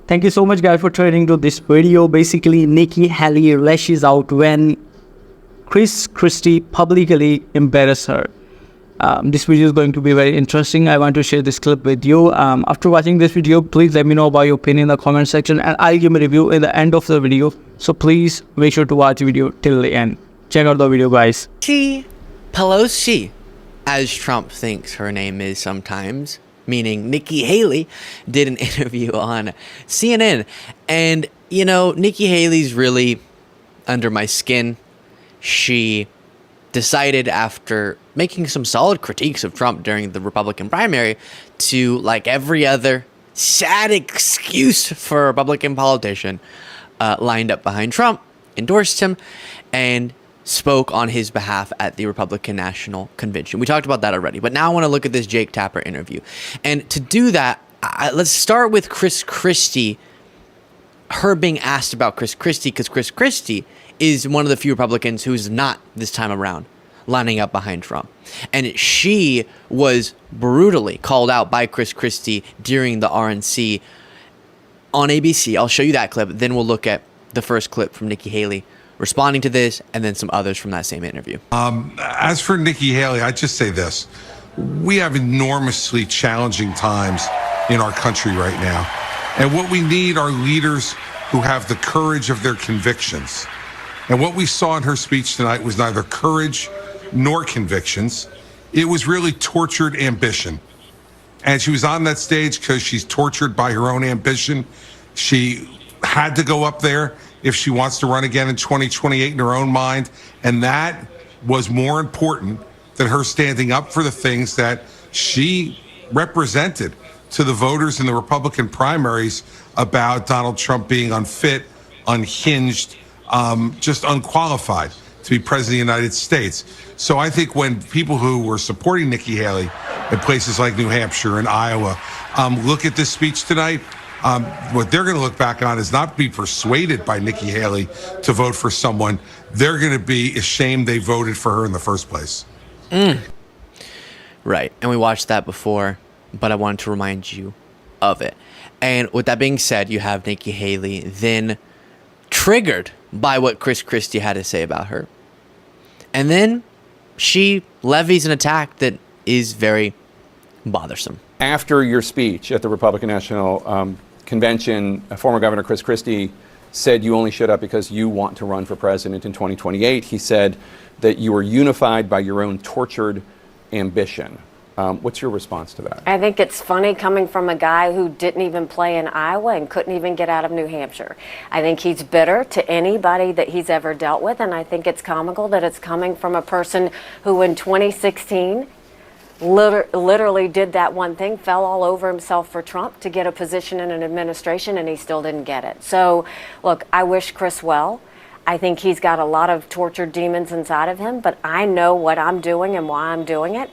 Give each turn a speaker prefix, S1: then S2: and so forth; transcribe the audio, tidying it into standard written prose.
S1: Thank you so much, guys, for tuning to this video. Basically, Nikki Haley lashes out when Christie publicly embarrassed her. This video is going to be very interesting. I want to share this clip with you. After watching this video, please let me know about your opinion in the comment section, and I'll give a review in the end of the video. So please make sure to watch the video till the end. Check out the video, guys.
S2: Pelosi, as Trump thinks her name is sometimes, meaning Nikki Haley, did an interview on CNN. And, you know, Nikki Haley's really under my skin. She decided, after making some solid critiques of Trump during the Republican primary, to, like every other sad excuse for a Republican politician, lined up behind Trump, endorsed him, and spoke on his behalf at the Republican National Convention. We talked about that already, but now I want to look at this Jake Tapper interview. And to do that, let's start with Christie, her being asked about Christie, because Christie is one of the few Republicans who's not, this time around, lining up behind Trump. And she was brutally called out by Christie during the RNC on ABC. I'll show you that clip, then we'll look at the first clip from Nikki Haley responding to this, and then some others from that same interview.
S3: As for Nikki Haley, I'd just say this. We have enormously challenging times in our country right now. And what we need are leaders who have the courage of their convictions. And what we saw in her speech tonight was neither courage nor convictions. It was really tortured ambition. And she was on that stage because she's tortured by her own ambition. She had to go up there if she wants to run again in 2028 in her own mind. And that was more important than her standing up for the things that she represented to the voters in the Republican primaries about Donald Trump being unfit, unhinged, just unqualified to be president of the United States. So I think when people who were supporting Nikki Haley in places like New Hampshire and Iowa look at this speech tonight, what they're going to look back on is not be persuaded by Nikki Haley to vote for someone. They're going to be ashamed they voted for her in the first place.
S2: Right. And we watched that before, but I wanted to remind you of it. And with that being said, you have Nikki Haley then triggered by what Christie had to say about her. And then she levies an attack that is very bothersome.
S4: After your speech at the Republican National Convention, former Governor Christie said you only showed up because you want to run for president in 2028. He said that you were unified by your own tortured ambition. What's your response to that?
S5: I think it's funny coming from a guy who didn't even play in Iowa and couldn't even get out of New Hampshire. I think he's bitter to anybody that he's ever dealt with, and I think it's comical that it's coming from a person who in 2016 literally did that one thing, fell all over himself for Trump to get a position in an administration, and he still didn't get it. So, look, I wish Chris well. I think he's got a lot of tortured demons inside of him, but I know what I'm doing and why I'm doing it.